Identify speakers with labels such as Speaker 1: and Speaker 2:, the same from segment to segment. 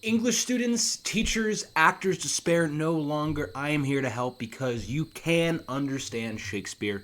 Speaker 1: English students, teachers, actors, despair no longer. I am here to help because you can understand Shakespeare.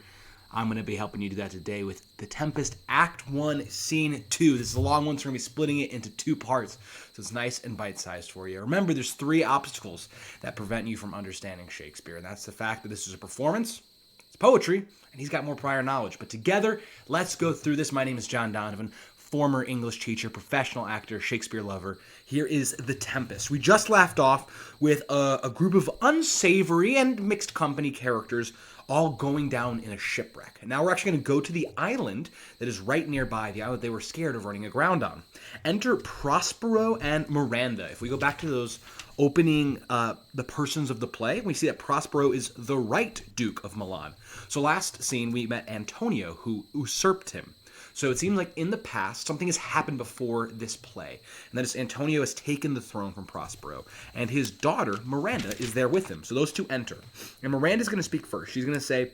Speaker 1: I'm going to be helping you do that today with The Tempest Act 1, Scene 2. This is a long one, so we're going to be splitting it into two parts, so it's nice and bite-sized for you. Remember, there's three obstacles that prevent you from understanding Shakespeare, and that's the fact that this is a performance, it's poetry, and he's got more prior knowledge. But together, let's go through this. My name is John Donovan, former English teacher, professional actor, Shakespeare lover. Here is The Tempest. We just left off with a group of unsavory and mixed company characters all going down in a shipwreck. And now we're actually going to go to the island that is right nearby, the island they were scared of running aground on. Enter Prospero and Miranda. If we go back to those opening the persons of the play, we see that Prospero is the right Duke of Milan. So last scene, we met Antonio, who usurped him. So it seems like in the past, something has happened before this play. And that is Antonio has taken the throne from Prospero. And his daughter, Miranda, is there with him. So those two enter. And Miranda's going to speak first. She's going to say,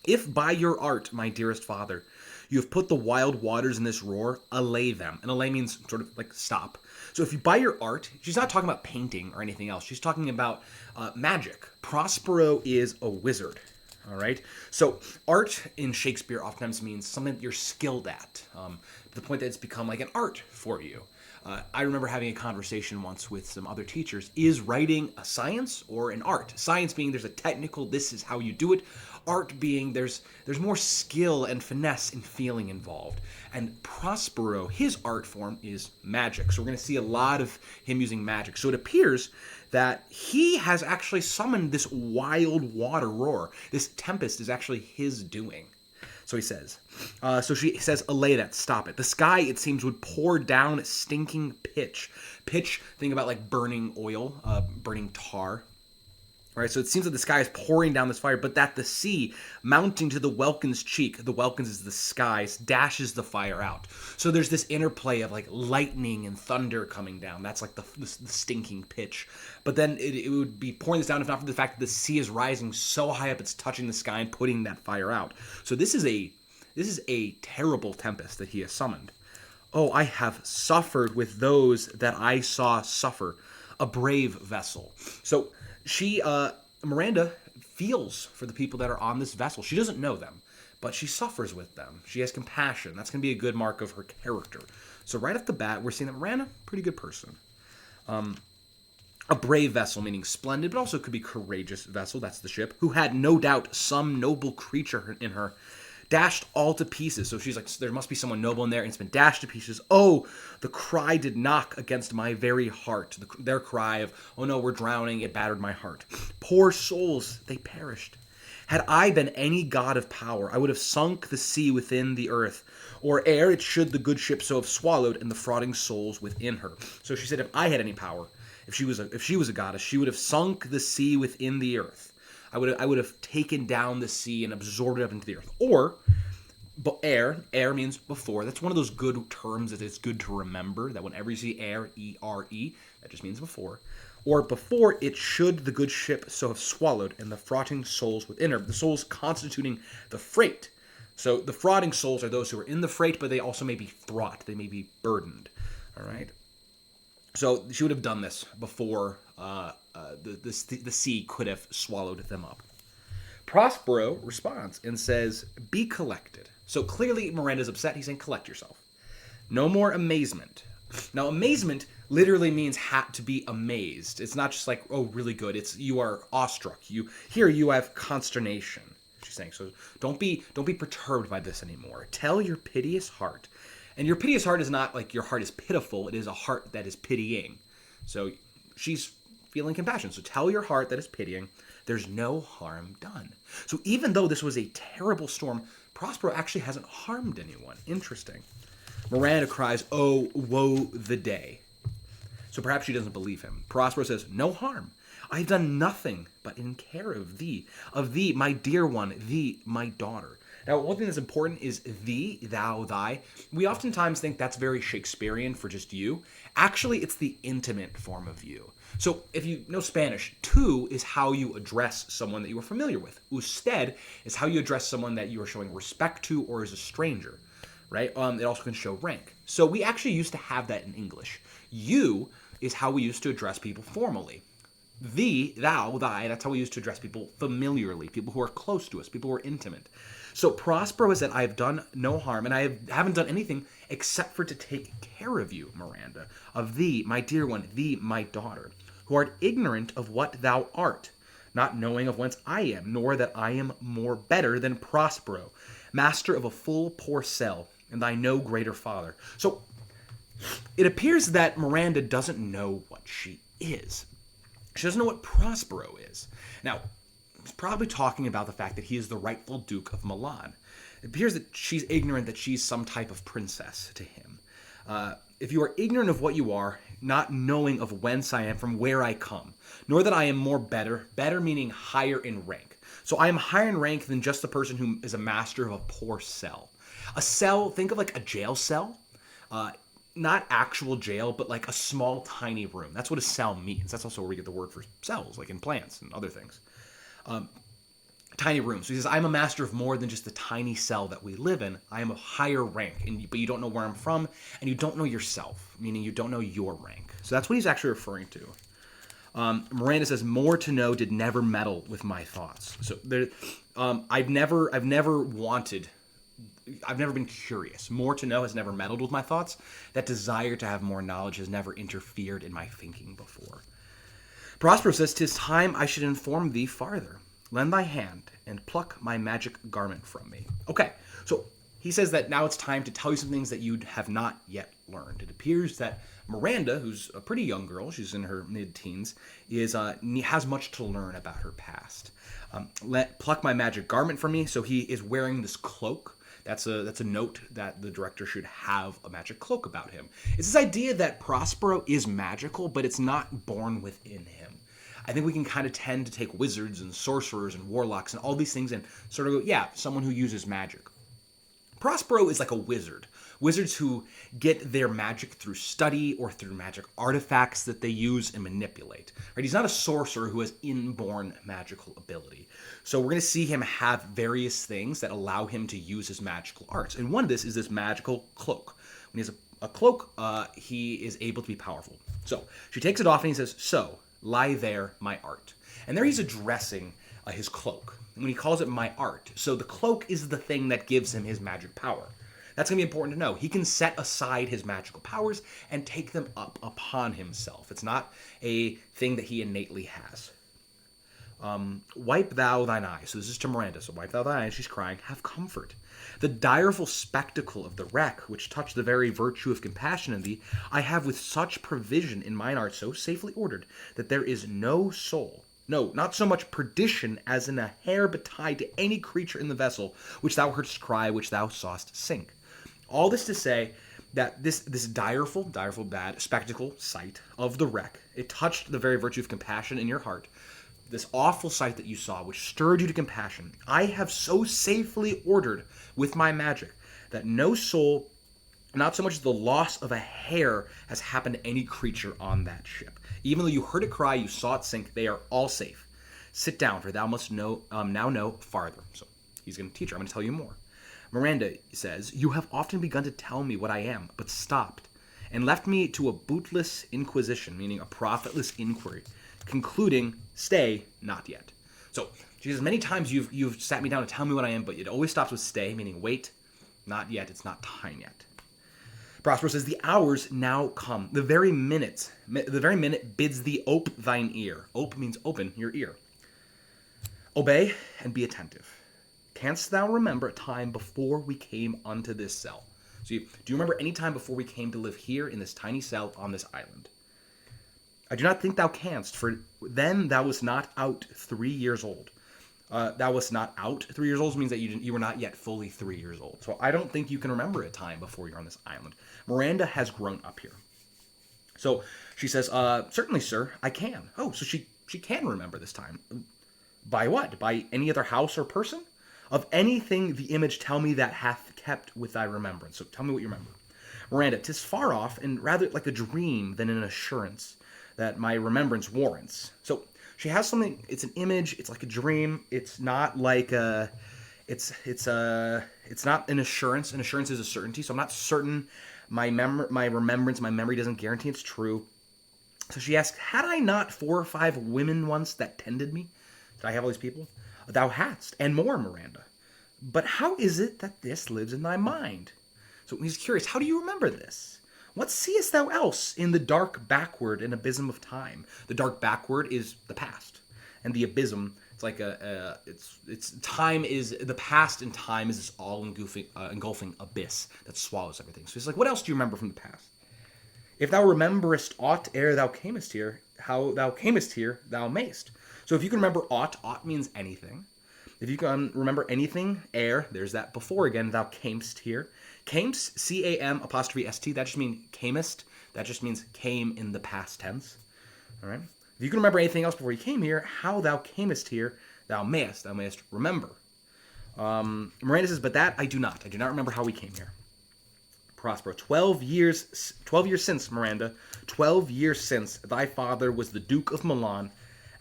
Speaker 1: "If by your art, my dearest father, you have put the wild waters in this roar, allay them." And allay means sort of like stop. So if you buy your art, she's not talking about painting or anything else. She's talking about magic. Prospero is a wizard. All right. So art in Shakespeare oftentimes means something that you're skilled at, to the point that it's become like an art for you. I remember having a conversation once with some other teachers. Is writing a science or an art? Science being there's a technical, this is how you do it. Art being there's more skill and finesse and feeling involved. And Prospero, his art form is magic. So we're going to see a lot of him using magic. So it appears that he has actually summoned this wild water roar. This tempest is actually his doing. So he says, so she says, "Allay that, stop it. The sky, it seems, would pour down stinking pitch." Pitch, think about like burning oil, burning tar. All right, so it seems that the sky is pouring down this fire, but that the sea, mounting to the welkin's cheek, the welkins is the skies, dashes the fire out. So there's this interplay of like lightning and thunder coming down. That's like the stinking pitch. But then it would be pouring this down if not for the fact that the sea is rising so high up it's touching the sky and putting that fire out. So this is a terrible tempest that he has summoned. "Oh, I have suffered with those that I saw suffer, a brave vessel." So Miranda feels for the people that are on this vessel. She doesn't know them, but she suffers with them. She has compassion. That's going to be a good mark of her character. So right off the bat, we're seeing that Miranda, pretty good person. A brave vessel, meaning splendid, but also could be courageous vessel. That's the ship. "Who had no doubt some noble creature in her, dashed all to pieces." So she's like, there must be someone noble in there, and it's been dashed to pieces. "Oh, the cry did knock against my very heart." Their cry of, "Oh no, we're drowning," it battered my heart. "Poor souls, they perished. Had I been any god of power, I would have sunk the sea within the earth, or ere it should the good ship so have swallowed, and the frauding souls within her." So she said, if I had any power, if she was a goddess, she would have sunk the sea within the earth. I would have taken down the sea and absorbed it up into the earth. Or, air means before. That's one of those good terms that it's good to remember, that whenever you see air, E-R-E, that just means before. Or before it should the good ship so have swallowed, and the frauding souls within her. The souls constituting the freight. So the frauding souls are those who are in the freight, but they also may be fraught. They may be burdened. All right? So she would have done this before the sea could have swallowed them up. Prospero responds and says, "Be collected." So clearly Miranda's upset. He's saying, collect yourself. "No more amazement." Now, amazement literally means to be amazed. It's not just like, oh, really good. It's you are awestruck. Here you have consternation. She's saying, so don't be perturbed by this anymore. Tell your piteous heart. And your piteous heart is not like your heart is pitiful. It is a heart that is pitying. So she's feeling compassion. So tell your heart that is pitying, there's no harm done. So even though this was a terrible storm, Prospero actually hasn't harmed anyone. Interesting. Miranda cries, "Oh, woe the day." So perhaps she doesn't believe him. Prospero says, "No harm. I have done nothing but in care of thee, my dear one, thee, my daughter." Now, one thing that's important is thee, thou, thy. We oftentimes think that's very Shakespearean for just you. Actually, it's the intimate form of you. So if you know Spanish, tú is how you address someone that you are familiar with. Usted is how you address someone that you are showing respect to or is a stranger, right? It also can show rank. So we actually used to have that in English. You is how we used to address people formally. Thee, thou, thy, that's how we used to address people familiarly, people who are close to us, people who are intimate. So Prospero is that I have done no harm, and haven't done anything except for to take care of you, Miranda, of thee, my dear one, thee, my daughter, who art ignorant of what thou art, not knowing of whence I am, nor that I am more better than Prospero, master of a full poor cell, and thy no greater father. So it appears that Miranda doesn't know what she is. She doesn't know what Prospero is. Now, he's probably talking about the fact that he is the rightful Duke of Milan. It appears that she's ignorant that she's some type of princess to him. If you are ignorant of what you are, not knowing of whence I am, from where I come, nor that I am more better meaning higher in rank. So I am higher in rank than just the person who is a master of a poor cell. A cell, think of like a jail cell. Not actual jail, but like a small, tiny room. That's what a cell means. That's also where we get the word for cells, like in plants and other things. Tiny room. So he says, I'm a master of more than just the tiny cell that we live in. I am of higher rank, but you don't know where I'm from, and you don't know yourself, meaning you don't know your rank. So that's what he's actually referring to. Miranda says, more to know did never meddle with my thoughts. So there, I've never been curious. More to know has never meddled with my thoughts. That desire to have more knowledge has never interfered in my thinking before. Prospero says, 'tis time I should inform thee farther. Lend thy hand and pluck my magic garment from me. Okay, so he says that now it's time to tell you some things that you have not yet learned. It appears that Miranda, who's a pretty young girl, she's in her mid-teens, has much to learn about her past. Pluck my magic garment from me. So he is wearing this cloak. That's a note that the director should have a magic cloak about him. It's this idea that Prospero is magical, but it's not born within him. I think we can kind of tend to take wizards and sorcerers and warlocks and all these things and sort of go, yeah, someone who uses magic. Prospero is like a wizard. Wizards who get their magic through study or through magic artifacts that they use and manipulate. Right? He's not a sorcerer who has inborn magical ability. So we're going to see him have various things that allow him to use his magical arts. And one of this is this magical cloak. When he has a cloak, he is able to be powerful. So she takes it off and he says, so, lie there, my art. And there he's addressing his cloak. And when he calls it my art. So the cloak is the thing that gives him his magic power. That's going to be important to know. He can set aside his magical powers and take them up upon himself. It's not a thing that he innately has. Wipe thou thine eyes. So this is to Miranda. So wipe thou thine eyes. She's crying. Have comfort. The direful spectacle of the wreck, which touched the very virtue of compassion in thee, I have with such provision in mine art so safely ordered, that there is no soul, no, not so much perdition as in a hair betide to any creature in the vessel, which thou heardst cry, which thou sawest sink. All this to say that this direful bad spectacle, sight of the wreck, it touched the very virtue of compassion in your heart. This awful sight that you saw, which stirred you to compassion, I have so safely ordered with my magic that no soul, not so much as the loss of a hair, has happened to any creature on that ship. Even though you heard it cry, you saw it sink, they are all safe. Sit down, for thou must now know farther. So he's going to teach her. I'm going to tell you more. Miranda says, you have often begun to tell me what I am, but stopped, and left me to a bootless inquisition, meaning a profitless inquiry, concluding, stay, not yet. So she says, many times you've sat me down to tell me what I am, but it always stops with stay, meaning wait, not yet, it's not time yet. Prospero says, the hours now come. The very minute bids thee ope thine ear. Ope means open your ear. Obey and be attentive. Canst thou remember a time before we came unto this cell? So do you remember any time before we came to live here in this tiny cell on this island? I do not think thou canst, for then thou wast not out 3 years old. Thou wast not out 3 years old means that you were not yet fully 3 years old. So I don't think you can remember a time before you're on this island. Miranda has grown up here. So she says, certainly, sir, I can. Oh, so she can remember this time. By what? By any other house or person? Of anything the image tell me that hath kept with thy remembrance. So tell me what you remember. Miranda, 'tis far off, and rather like a dream than an assurance that my remembrance warrants. So she has something, it's an image, it's like a dream, it's not like it's not an assurance. An assurance is a certainty, so I'm not certain my remembrance, my memory doesn't guarantee it's true. So she asked, had I not 4 or 5 women once that tended me? Did I have all these people? Thou hadst, and more, Miranda. But how is it that this lives in thy mind? So he's curious, how do you remember this? What seest thou else in the dark backward and abysm of time? The dark backward is the past, and the abysm, it's like it's time is the past, and time is this all engulfing abyss that swallows everything. So he's like, what else do you remember from the past? If thou rememberest aught ere thou camest here, how thou camest here, thou mayst. So if you can remember aught means anything. If you can remember anything, ere, there's that before again, thou camest here. Camest, C-A-M''St, that just means camest. That just means came in the past tense. All right. If you can remember anything else before you came here, how thou camest here, thou mayest remember. Miranda says, but that I do not. I do not remember how we came here. Prospero, 12 years since, Miranda, 12 years since, thy father was the Duke of Milan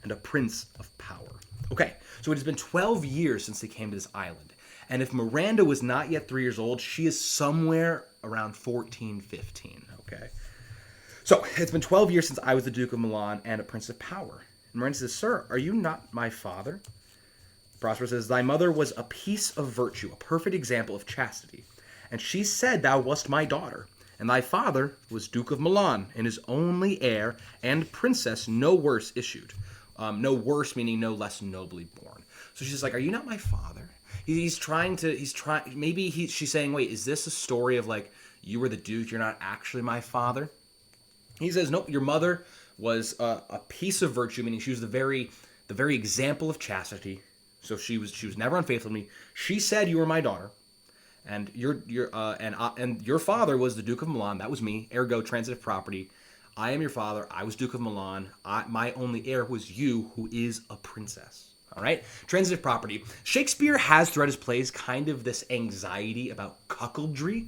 Speaker 1: and a prince of power. Okay, so it has been 12 years since they came to this island. And if Miranda was not yet 3 years old, she is somewhere around 14, 15, okay? So it's been 12 years since I was the Duke of Milan and a prince of power. And Miranda says, sir, are you not my father? Prospero says, thy mother was a piece of virtue, a perfect example of chastity. And she said thou wast my daughter. And thy father was Duke of Milan, and his only heir and princess no worse issued. No worse meaning no less nobly born. So she's like, are you not my father? She's saying, wait, is this a story of like, you were the Duke, you're not actually my father? He says, nope, your mother was a piece of virtue, meaning she was the very example of chastity. So she was never unfaithful to me. She said you were my daughter. And your father was the Duke of Milan. That was me. Ergo, transitive property. I am your father. I was Duke of Milan. My only heir was you, who is a princess. All right? Transitive property. Shakespeare has throughout his plays kind of this anxiety about cuckoldry.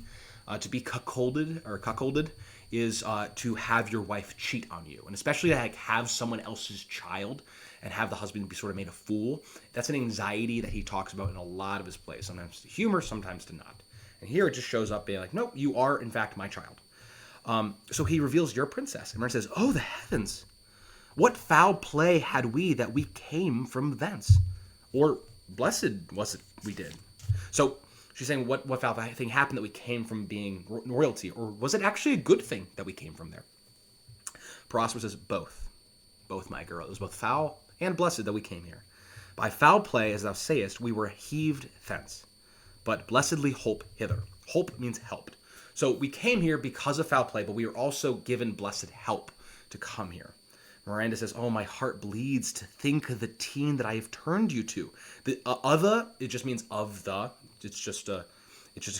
Speaker 1: To be cuckolded is to have your wife cheat on you. And especially to have someone else's child and have the husband be sort of made a fool. That's an anxiety that he talks about in a lot of his plays. Sometimes to humor, sometimes to not. And here it just shows up being like, nope, you are in fact my child. So he reveals your princess. And Mary says, oh, the heavens! What foul play had we that we came from thence? Or blessed was it we did? So she's saying, what foul thing happened that we came from being royalty? Or was it actually a good thing that we came from there? Prospero says, both. Both, my girl. It was both foul and blessed that we came here. By foul play, as thou sayest, we were heaved thence. But blessedly holp hither. Holp means helped. So we came here because of foul play, but we were also given blessed help to come here. Miranda says, oh, my heart bleeds to think of the teen that I have turned you to. The other, it just means of the. It's just a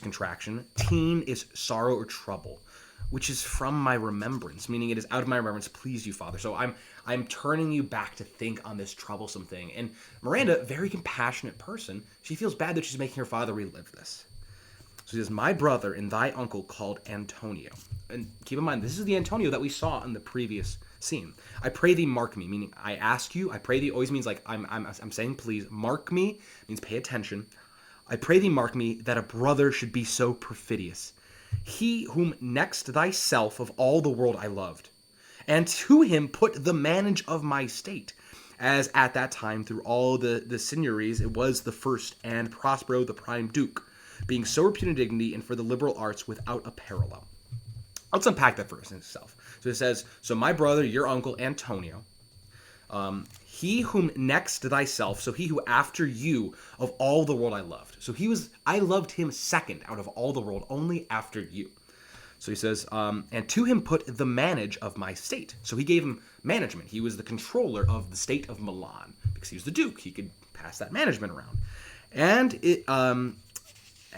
Speaker 1: contraction. Teen is sorrow or trouble, which is from my remembrance, meaning it is out of my remembrance, please you, Father. So I'm turning you back to think on this troublesome thing. And Miranda, very compassionate person, she feels bad that she's making her father relive this. So he says, my brother and thy uncle called Antonio. And keep in mind, this is the Antonio that we saw in the previous scene. I pray thee mark me, meaning I ask you. I pray thee always means like I'm saying please. Mark me means pay attention. I pray thee mark me that a brother should be so perfidious. He whom next thyself of all the world I loved, and to him put the manage of my state, as at that time through all the signories it was the first, and Prospero the prime duke, being so reputed in dignity and for the liberal arts without a parallel. Let's unpack that first in itself. So it says, so my brother, your uncle Antonio, he whom next thyself, so he who after you of all the world I loved. So I loved him second out of all the world, only after you. So he says, and to him put the manage of my state. So he gave him management. He was the controller of the state of Milan because he was the duke. He could pass that management around. And it,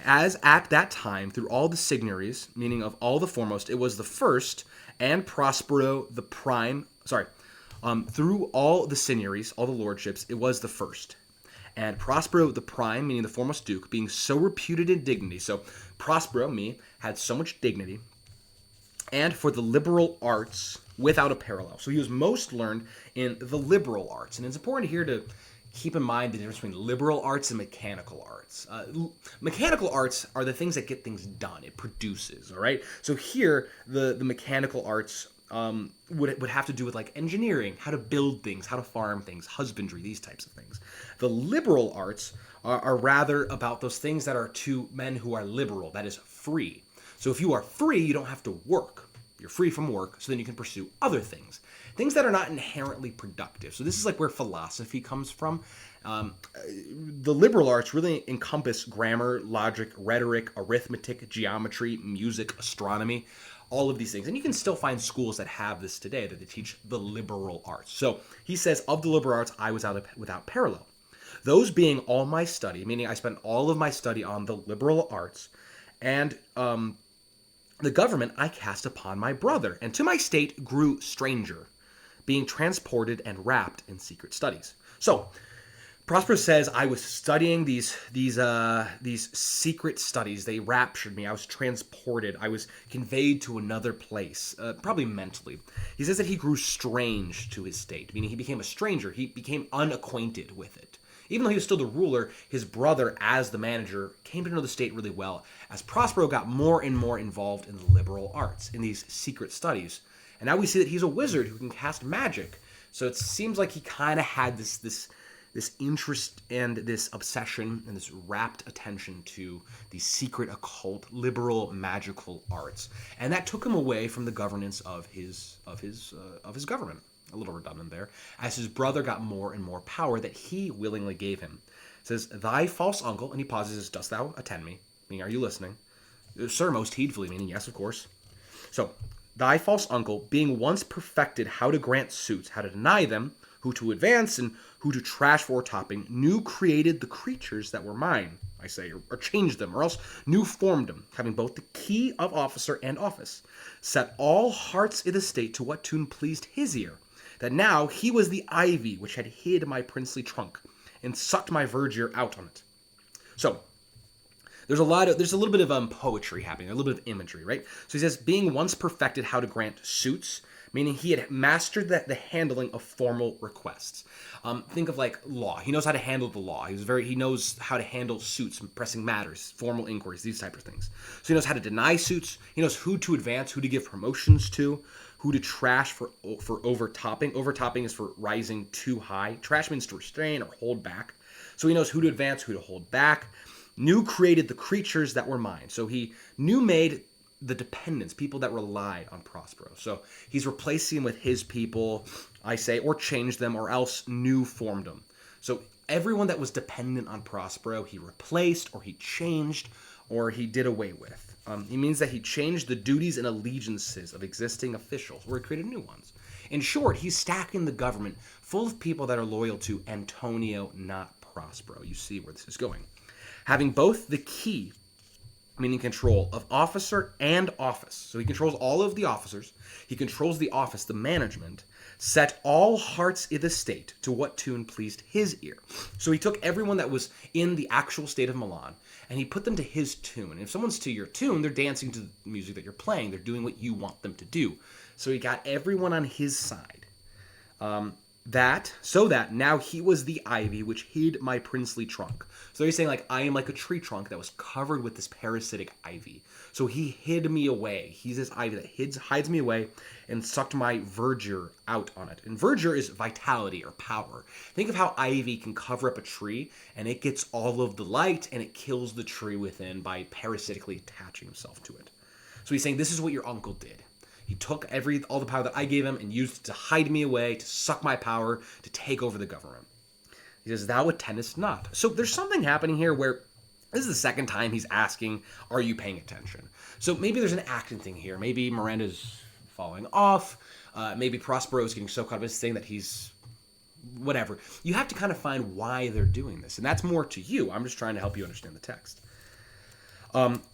Speaker 1: as at that time, through all the signories, meaning of all the foremost, it was the first, and Prospero the prime, through all the signories, all the lordships, it was the first. And Prospero the prime, meaning the foremost duke, being so reputed in dignity. So Prospero, me, had so much dignity. And for the liberal arts, without a parallel. So he was most learned in the liberal arts. And it's important here to keep in mind the difference between liberal arts and mechanical arts. Mechanical arts are the things that get things done. It produces, all right? So here, the mechanical arts would have to do with like engineering, how to build things, how to farm things, husbandry, these types of things. The liberal arts are rather about those things that are to men who are liberal, that is free. So if you are free, you don't have to work. You're free from work, so then you can pursue other things. Things that are not inherently productive. So this is like where philosophy comes from. The liberal arts really encompass grammar, logic, rhetoric, arithmetic, geometry, music, astronomy, all of these things. And you can still find schools that have this today, that they teach the liberal arts. So he says, of the liberal arts, I was without parallel. Those being all my study, meaning I spent all of my study on the liberal arts, and the government I cast upon my brother, and to my state grew stranger, being transported and wrapped in secret studies. So Prospero says, I was studying these secret studies. They raptured me. I was transported. I was conveyed to another place, probably mentally. He says that he grew strange to his state, meaning he became a stranger. He became unacquainted with it. Even though he was still the ruler, his brother, as the manager, came to know the state really well, as Prospero got more and more involved in the liberal arts, in these secret studies. And now we see that he's a wizard who can cast magic. So it seems like he kind of had this interest and this obsession and this rapt attention to the secret, occult, liberal, magical arts. And that took him away from the governance of his government. A little redundant there, as his brother got more and more power that he willingly gave him. It says, thy false uncle, and he pauses, dost thou attend me? Meaning, are you listening? Sir, most heedfully, meaning, yes, of course. So, thy false uncle, being once perfected how to grant suits, how to deny them, who to advance, and who to trash for topping, new created the creatures that were mine, I say, or changed them, or else new formed them, having both the key of officer and office, set all hearts i' the state to what tune pleased his ear, that now he was the ivy which had hid my princely trunk, and sucked my verdure out on it. So, there's a little bit of poetry happening, a little bit of imagery, right? So he says, being once perfected how to grant suits, meaning he had mastered the handling of formal requests. Think of like law. He knows how to handle the law. He knows how to handle suits, pressing matters, formal inquiries, these types of things. So he knows how to deny suits. He knows who to advance, who to give promotions to, who to trash for overtopping. Overtopping is for rising too high. Trash means to restrain or hold back. So he knows who to advance, who to hold back. New created the creatures that were mine. So he made the dependents, people that relied on Prospero. So he's replacing them with his people, I say, or changed them, or else new formed them. So everyone that was dependent on Prospero, he replaced, or he changed, or he did away with. He means that he changed the duties and allegiances of existing officials, or he created new ones. In short, he's stacking the government full of people that are loyal to Antonio, not Prospero. You see where this is going. Having both the key, meaning control, of officer and office. So he controls all of the officers. He controls the office, the management. Set all hearts i' the state to what tune pleased his ear. So he took everyone that was in the actual state of Milan, and he put them to his tune. And if someone's to your tune, they're dancing to the music that you're playing. They're doing what you want them to do. So he got everyone on his side. So that now he was the ivy which hid my princely trunk. So he's saying, like, I am like a tree trunk that was covered with this parasitic ivy. So he hid me away. He's this ivy that hides me away and sucked my verdure out on it. And verdure is vitality or power. Think of how ivy can cover up a tree, and it gets all of the light, and it kills the tree within by parasitically attaching himself to it. So he's saying, this is what your uncle did. He took all the power that I gave him and used it to hide me away, to suck my power, to take over the government. He says, thou attendest not. So there's something happening here where this is the second time he's asking, are you paying attention? So maybe there's an acting thing here. Maybe Miranda's falling off. Maybe Prospero is getting so caught up in this thing that he's whatever. You have to kind of find why they're doing this. And that's more to you. I'm just trying to help you understand the text.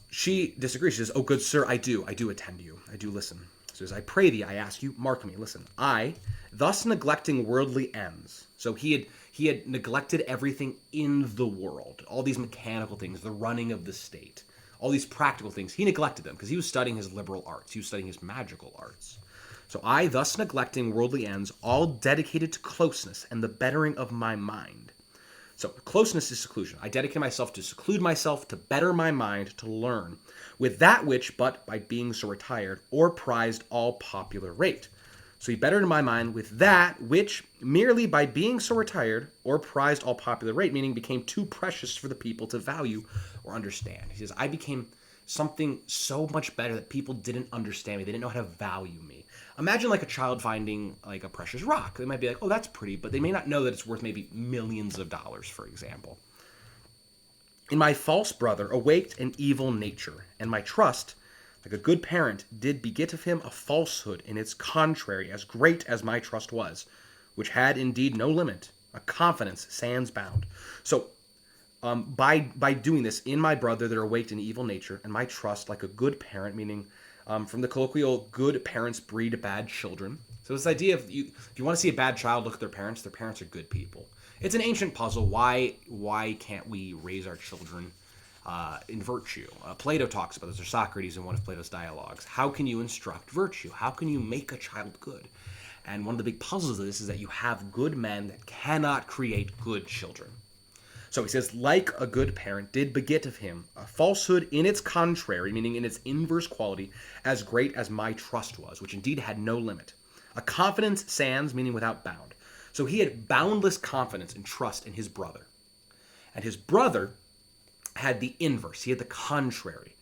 Speaker 1: She disagrees. She says, oh, good sir, I do attend you. I do listen. She says, I pray thee, I ask you, mark me, listen. I, thus neglecting worldly ends. So he had neglected everything in the world. All these mechanical things, the running of the state, all these practical things. He neglected them because he was studying his liberal arts. He was studying his magical arts. So I, thus neglecting worldly ends, all dedicated to closeness and the bettering of my mind. So closeness is seclusion. I dedicate myself to seclude myself, to better my mind, to learn, with that which, but by being so retired, or prized all popular rate. So he bettered my mind with that which, merely by being so retired, or prized all popular rate, meaning became too precious for the people to value or understand. He says, I became something so much better that people didn't understand me. They didn't know how to value me. Imagine like a child finding like a precious rock. They might be like, oh, that's pretty, but they may not know that it's worth maybe millions of dollars, for example. In my false brother awaked an evil nature, and my trust, like a good parent, did beget of him a falsehood in its contrary, as great as my trust was, which had indeed no limit, a confidence sans bound. So, by doing this, in my brother there awaked an evil nature, and my trust, like a good parent, meaning from the colloquial, good parents breed bad children. So this idea of if you want to see a bad child look at their parents are good people. It's an ancient puzzle. Why can't we raise our children in virtue? Plato talks about this, or Socrates in one of Plato's dialogues. How can you instruct virtue? How can you make a child good? And one of the big puzzles of this is that you have good men that cannot create good children. So he says, like a good parent did beget of him a falsehood in its contrary, meaning in its inverse quality, as great as my trust was, which indeed had no limit. A confidence sans, meaning without bound. So he had boundless confidence and trust in his brother. And his brother had the inverse. He had the contrary.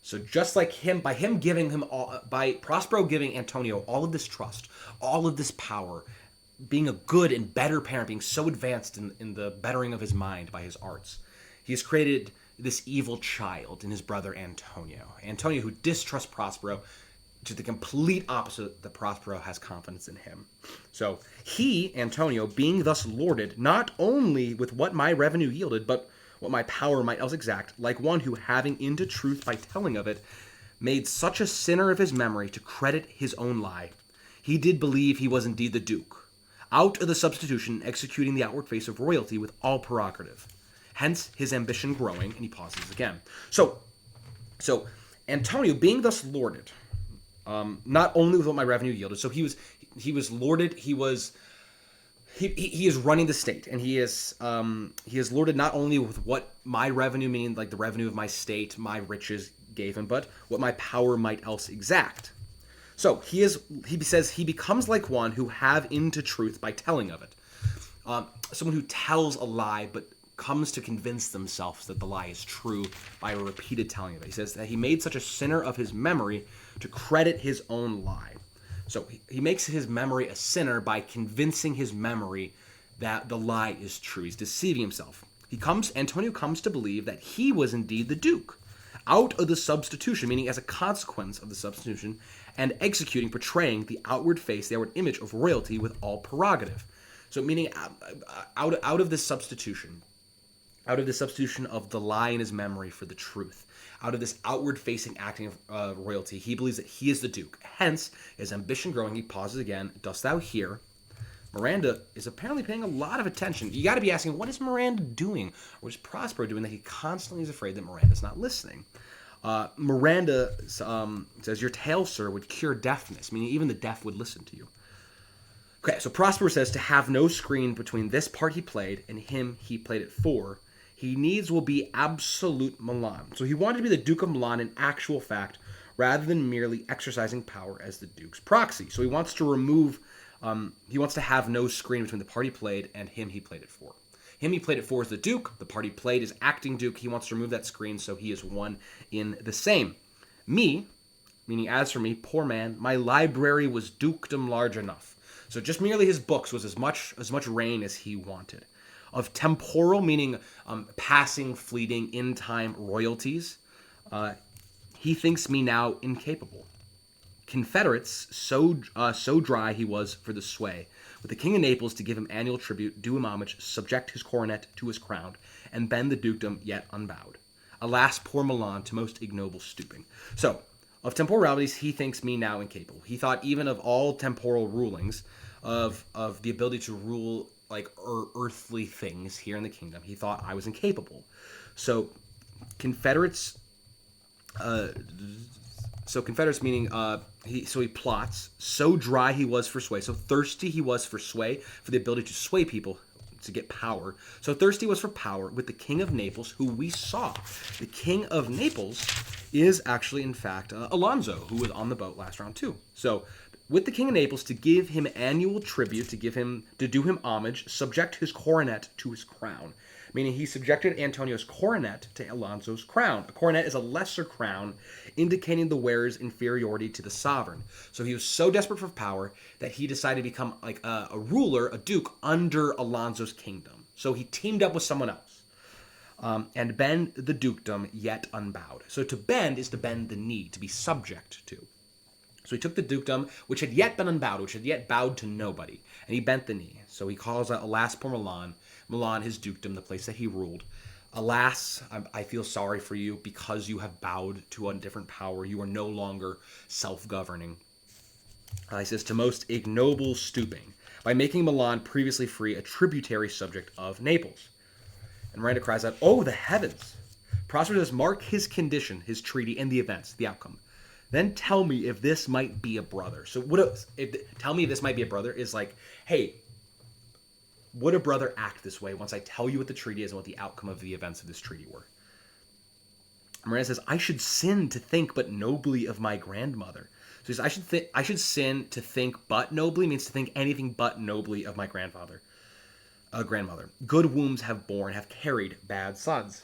Speaker 1: So just like him, by Prospero giving Antonio all of this trust, all of this power, being a good and better parent, being so advanced in the bettering of his mind by his arts, he has created this evil child in his brother Antonio. Antonio, who distrusts Prospero, to the complete opposite, that Prospero has confidence in him. So he, Antonio, being thus lorded, not only with what my revenue yielded, but what my power might else exact, like one who, having into truth by telling of it, made such a sinner of his memory to credit his own lie, he did believe he was indeed the Duke, out of the substitution, executing the outward face of royalty with all prerogative. Hence his ambition growing, and he pauses again. So Antonio, being thus lorded, not only with what my revenue yielded, so he was lorded, he is running the state, and he is lorded not only with what my revenue, meaning like the revenue of my state, my riches gave him, but what my power might else exact. So he says he becomes like one who have into truth by telling of it. Someone who tells a lie but comes to convince themselves that the lie is true by a repeated telling of it. He says that he made such a sinner of his memory to credit his own lie. So he makes his memory a sinner by convincing his memory that the lie is true. He's deceiving himself. Antonio comes to believe that he was indeed the Duke, out of the substitution, meaning as a consequence of the substitution, and executing, portraying the outward face, the outward image of royalty with all prerogative. So meaning out of this substitution of the lie in his memory for the truth, out of this outward-facing acting of royalty, he believes that he is the Duke. Hence, his ambition growing, he pauses again, dost thou hear? Miranda is apparently paying a lot of attention. You got to be asking, what is Miranda doing? What is Prospero doing that he constantly is afraid that Miranda's not listening? Miranda says, your tale, sir, would cure deafness, meaning even the deaf would listen to you. Okay, so Prospero says to have no screen between this part he played and him he played it for, he needs will be absolute Milan. So he wanted to be the Duke of Milan in actual fact, rather than merely exercising power as the Duke's proxy. So he wants to remove, he wants to have no screen between the part he played and him he played it for. Him he played it for is the Duke, the part he played is acting Duke. He wants to remove that screen so he is one in the same. Me, meaning as for me, poor man, my library was dukedom large enough. So just merely his books was as much reign as he wanted. Of temporal, meaning passing, fleeting, in-time royalties, he thinks me now incapable. Confederates, so dry he was for the sway, with the king of Naples to give him annual tribute, do him homage, subject his coronet to his crown, and bend the dukedom yet unbowed. Alas, poor Milan, to most ignoble stooping. So, of temporalities, he thinks me now incapable. He thought even of all temporal rulings, of the ability to rule like earthly things here in the kingdom, he thought I was incapable. So, Confederates meaning he plots. So dry he was for sway, so thirsty he was for sway, for the ability to sway people, to get power. So thirsty was for power with the king of Naples, who we saw. The king of Naples is actually, in fact, Alonso, who was on the boat last round too. So with the king of Naples to give him annual tribute, to do him homage, subject his coronet to his crown. Meaning he subjected Antonio's coronet to Alonso's crown. A coronet is a lesser crown, indicating the wearer's inferiority to the sovereign. So he was so desperate for power that he decided to become like a ruler, a duke, under Alonso's kingdom. So he teamed up with someone else and bend the dukedom yet unbowed. So to bend is to bend the knee, to be subject to. So he took the dukedom, which had yet been unbowed, which had yet bowed to nobody, and he bent the knee. So he calls out, alas, poor Milan, his dukedom, the place that he ruled. Alas, I feel sorry for you because you have bowed to a different power. You are no longer self-governing. He says, to most ignoble stooping, by making Milan previously free a tributary subject of Naples. And Miranda cries out, oh, the heavens! Prospero says, mark his condition, his treaty, and the events, the outcome. Then tell me if this might be a brother. So tell me if this might be a brother is like, hey, would a brother act this way once I tell you what the treaty is and what the outcome of the events of this treaty were? Miranda says, I should sin to think but nobly of my grandmother. So he says, I should sin to think but nobly means to think anything but nobly of my grandmother. Good wombs have carried bad sons.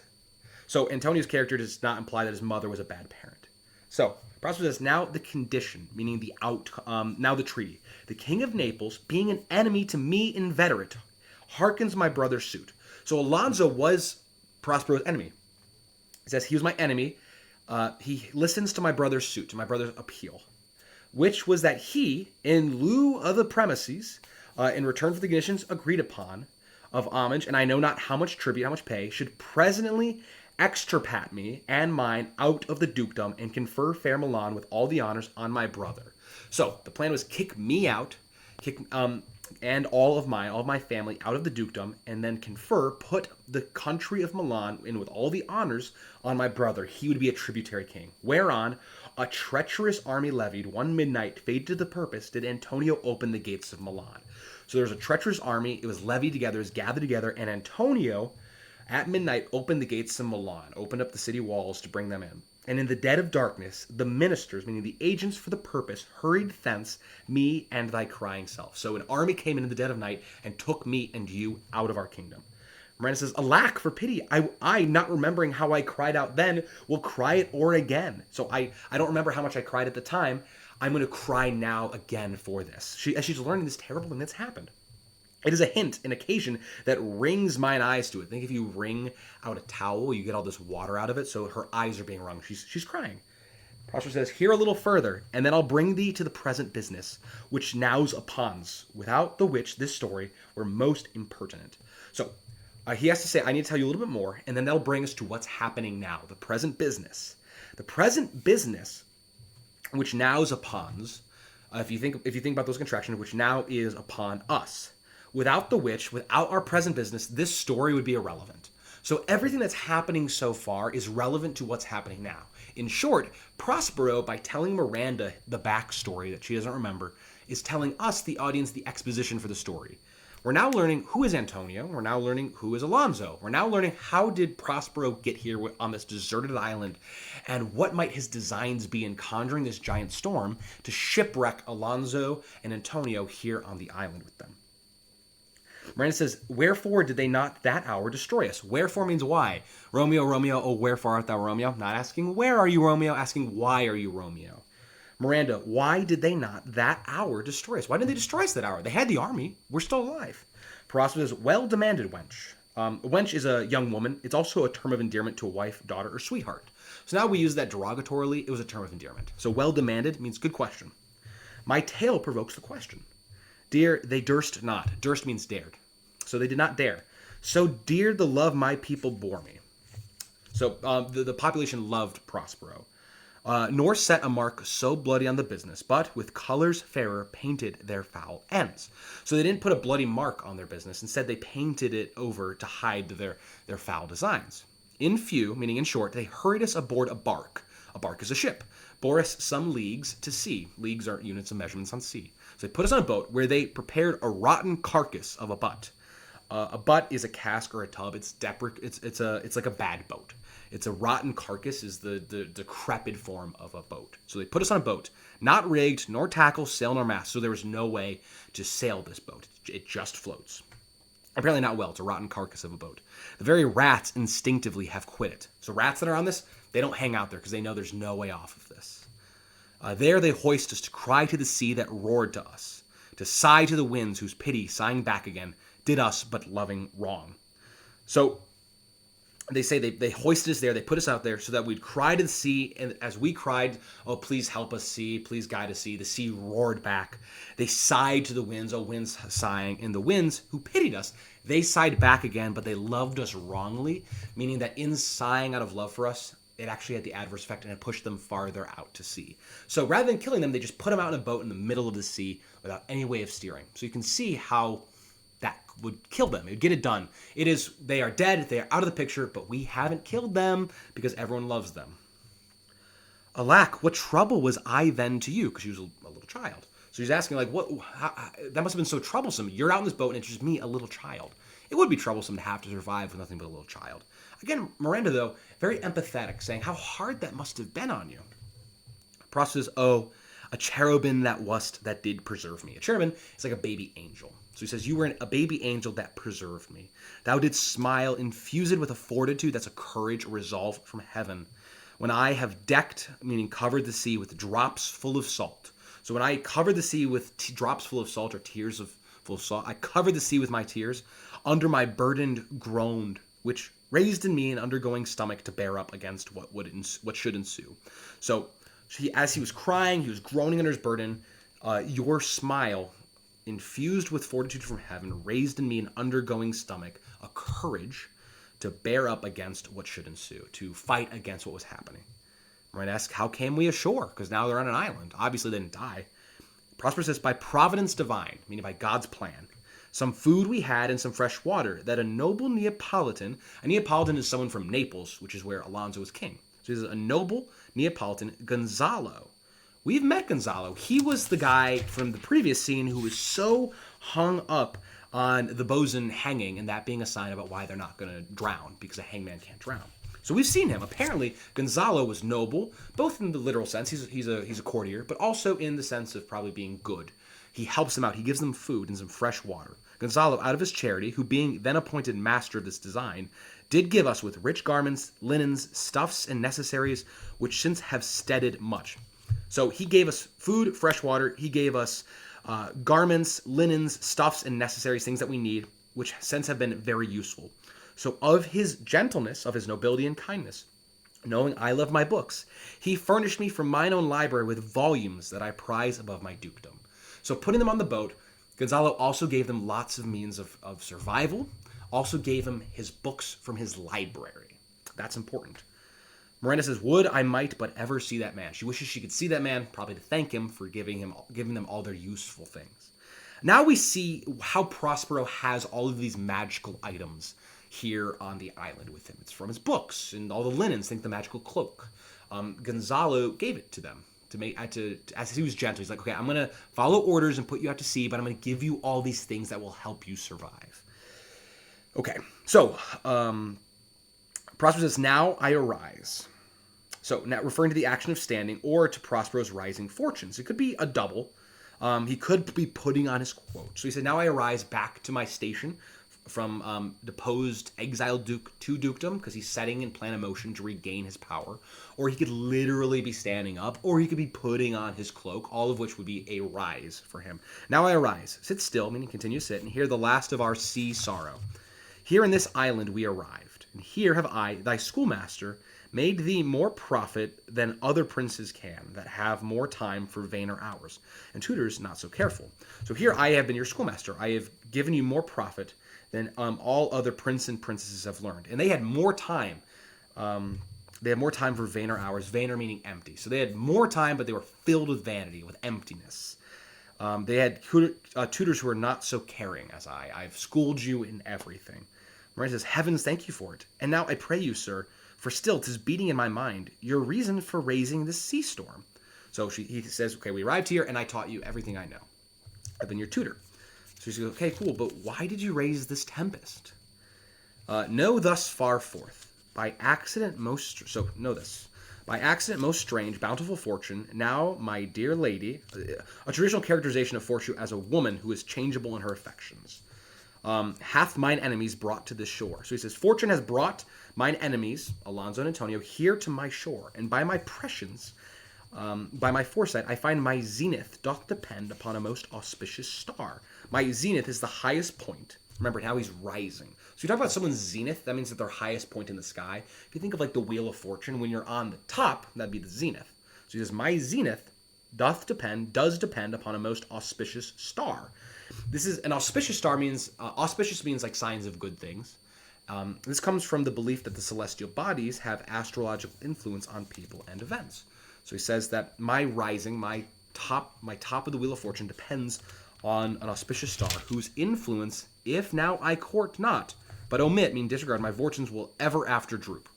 Speaker 1: So Antonio's character does not imply that his mother was a bad parent. So Prospero says, now the condition, meaning now the treaty. The king of Naples, being an enemy to me inveterate, hearkens my brother's suit. So Alonso was Prospero's enemy. He says, he was my enemy. He listens to my brother's suit, to my brother's appeal, which was that he, in lieu of the premises, in return for the conditions agreed upon of homage, and I know not how much tribute, how much pay, should presently extirpate me and mine out of the dukedom and confer fair Milan with all the honors on my brother. So the plan was kick me out, and all of my family out of the dukedom, and then put the country of Milan in with all the honors on my brother. He would be a tributary king. Whereon a treacherous army levied one midnight, fade to the purpose, did Antonio open the gates of Milan. So there was a treacherous army. It was levied together, it was gathered together, and Antonio at midnight opened the gates of Milan, opened up the city walls to bring them in. And in the dead of darkness, the ministers, meaning the agents for the purpose, hurried thence me and thy crying self. So an army came in the dead of night and took me and you out of our kingdom. Miranda says, alack, for pity, I not remembering how I cried out then, will cry it o'er again. So I don't remember how much I cried at the time. I'm going to cry now again for this. As she's learning this terrible thing that's happened. It is a hint, an occasion that wrings mine eyes to it. Think if you wring out a towel, you get all this water out of it, so her eyes are being wrung. She's crying. Prospero says, hear a little further, and then I'll bring thee to the present business, which now's upon's, without the which this story were most impertinent. So he has to say, I need to tell you a little bit more, and then that'll bring us to what's happening now, the present business. The present business, which now's upon's, if you think about those contractions, which now is upon us. Without our present business, this story would be irrelevant. So everything that's happening so far is relevant to what's happening now. In short, Prospero, by telling Miranda the backstory that she doesn't remember, is telling us, the audience, the exposition for the story. We're now learning who is Antonio. We're now learning who is Alonso. We're now learning how did Prospero get here on this deserted island, and what might his designs be in conjuring this giant storm to shipwreck Alonso and Antonio here on the island with them. Miranda says, wherefore did they not that hour destroy us? Wherefore means why. Romeo, Romeo, oh, wherefore art thou, Romeo? Not asking, where are you, Romeo? Asking, why are you, Romeo? Miranda, why did they not that hour destroy us? Why didn't they destroy us that hour? They had the army. We're still alive. Prospero says, well demanded, wench. Wench is a young woman. It's also a term of endearment to a wife, daughter, or sweetheart. So now we use that derogatorily. It was a term of endearment. So well demanded means good question. My tale provokes the question. Dear, they durst not. Durst means dared. So they did not dare. So dear the love my people bore me. So the population loved Prospero. Nor set a mark so bloody on the business, but with colors fairer painted their foul ends. So they didn't put a bloody mark on their business. Instead, they painted it over to hide their foul designs. In few, meaning in short, they hurried us aboard a bark. A bark is a ship. Bore us some leagues to sea. Leagues are units of measurements on sea. So they put us on a boat where they prepared a rotten carcass of a butt. A butt is a cask or a tub. It's like a bad boat. It's a rotten carcass is the decrepit form of a boat. So they put us on a boat, not rigged, nor tackle, sail, nor mast. So there was no way to sail this boat. It just floats. Apparently not well. It's a rotten carcass of a boat. The very rats instinctively have quit it. So rats that are on this, they don't hang out there because they know there's no way off of this. There they hoist us to cry to the sea that roared to us, to sigh to the winds whose pity, sighing back again, did us but loving wrong. So they say they hoisted us there, they put us out there so that we'd cry to the sea, and as we cried, oh, please help us sea, please guide us sea, the sea roared back. They sighed to the winds, oh, winds sighing, and the winds, who pitied us, they sighed back again, but they loved us wrongly, meaning that in sighing out of love for us, it actually had the adverse effect and it pushed them farther out to sea. So rather than killing them, they just put them out in a boat in the middle of the sea without any way of steering. So you can see how that would kill them. It would get it done. They are dead, they are out of the picture, but we haven't killed them because everyone loves them. Alack, what trouble was I then to you? Because she was a little child. So he's asking, like, that must have been so troublesome. You're out in this boat and it's just me, a little child. It would be troublesome to have to survive with nothing but a little child. Again, Miranda, though, very empathetic, saying how hard that must have been on you. Prospero says, oh, a cherubim that wast that did preserve me. A cherubim is like a baby angel. So he says, you were a baby angel that preserved me. Thou didst smile, infused with a fortitude, that's a courage, a resolve from heaven. When I have decked, meaning covered the sea with drops full of salt. So when I covered the sea with drops full of salt or tears full of salt, I covered the sea with my tears. Under my burdened groaned, which raised in me an undergoing stomach to bear up against what should ensue. So as he was crying, he was groaning under his burden. Your smile, infused with fortitude from heaven, raised in me an undergoing stomach, a courage to bear up against what should ensue, to fight against what was happening. I might ask, how came we ashore? Because now they're on an island. Obviously, they didn't die. Prosper says, by providence divine, meaning by God's plan, some food we had and some fresh water, that a noble Neapolitan, a Neapolitan is someone from Naples, which is where Alonso was king. So he says, a noble Neapolitan, Gonzalo. We've met Gonzalo. He was the guy from the previous scene who was so hung up on the bosun hanging, and that being a sign about why they're not going to drown, because a hangman can't drown. So we've seen him. Apparently, Gonzalo was noble, both in the literal sense, he's a courtier, but also in the sense of probably being good. He helps them out. He gives them food and some fresh water. Gonzalo, out of his charity, who being then appointed master of this design, did give us with rich garments, linens, stuffs, and necessaries, which since have steaded much. So he gave us food, fresh water. He gave us garments, linens, stuffs, and necessaries, things that we need, which since have been very useful. So of his gentleness, of his nobility and kindness, knowing I love my books, he furnished me from mine own library with volumes that I prize above my dukedom. So putting them on the boat, Gonzalo also gave them lots of means of survival, also gave him his books from his library. That's important. Miranda says, would I might but ever see that man. She wishes she could see that man, probably to thank him for giving them all their useful things. Now we see how Prospero has all of these magical items here on the island with him. It's from his books and all the linens, think the magical cloak. Gonzalo gave it to them as he was gentle. He's like, okay, I'm going to follow orders and put you out to sea, but I'm going to give you all these things that will help you survive. Okay, so Prospero says, now I arise. So now referring to the action of standing or to Prospero's rising fortunes. It could be a double. He could be putting on his quote. So he said, now I arise back to my station from deposed exiled duke to dukedom, because he's setting in plan a motion to regain his power. Or he could literally be standing up, or he could be putting on his cloak, all of which would be a rise for him. Now I arise, sit still, meaning continue to sit, and hear the last of our sea sorrow. Here in this island we arrived, and here have I, thy schoolmaster, made thee more profit than other princes can, that have more time for vainer hours, and tutors not so careful. So here I have been your schoolmaster. I have given you more profit than all other prince and princesses have learned. And they had more time. They had more time for vainer hours, vainer meaning empty. So they had more time, but they were filled with vanity, with emptiness. They had tutors who were not so caring as I. I've schooled you in everything. Miranda says, heavens, thank you for it. And now I pray you, sir, for still 'tis beating in my mind, your reason for raising this sea storm. So he says, okay, we arrived here, and I taught you everything I know. I've been your tutor. So he goes, okay, cool, but why did you raise this tempest? Know thus far forth, by accident most, so know this, by accident most strange, bountiful fortune, now my dear lady, a traditional characterization of fortune as a woman who is changeable in her affections, hath mine enemies brought to this shore. So he says, fortune has brought mine enemies, Alonso and Antonio, here to my shore, and by my prescience, by my foresight, I find my zenith doth depend upon a most auspicious star. My zenith is the highest point. Remember, now he's rising. So you talk about someone's zenith, that means that their highest point in the sky. If you think of like the Wheel of Fortune, when you're on the top, that'd be the zenith. So he says, my zenith does depend upon a most auspicious star. This is an auspicious star means, auspicious means like signs of good things. This comes from the belief that the celestial bodies have astrological influence on people and events. So he says that my rising, my top of the Wheel of Fortune depends on an auspicious star whose influence, if now I court not, but omit, mean disregard, my fortunes will ever after droop.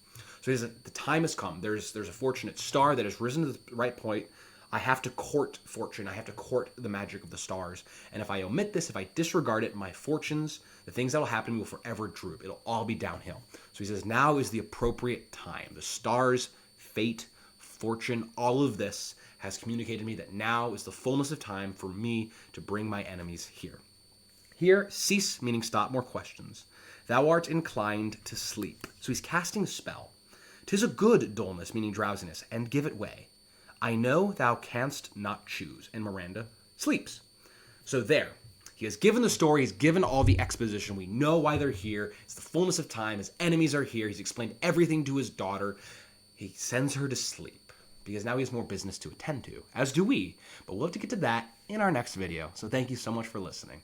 Speaker 1: So he says the time has come. There's a fortunate star that has risen to the right point. I have to court fortune. I have to court the magic of the stars. And if I omit this, if I disregard it, my fortunes, the things that will happen to me will forever droop. It'll all be downhill. So he says now is the appropriate time. The stars, fate, fortune, all of this has communicated to me that now is the fullness of time for me to bring my enemies here. Here, cease, meaning stop, more questions. Thou art inclined to sleep. So he's casting a spell. 'Tis a good dullness, meaning drowsiness, and give it way. I know thou canst not choose. And Miranda sleeps. So there. He has given the story. He's given all the exposition. We know why they're here. It's the fullness of time. His enemies are here. He's explained everything to his daughter. He sends her to sleep because now he has more business to attend to, as do we. But we'll have to get to that in our next video. So thank you so much for listening.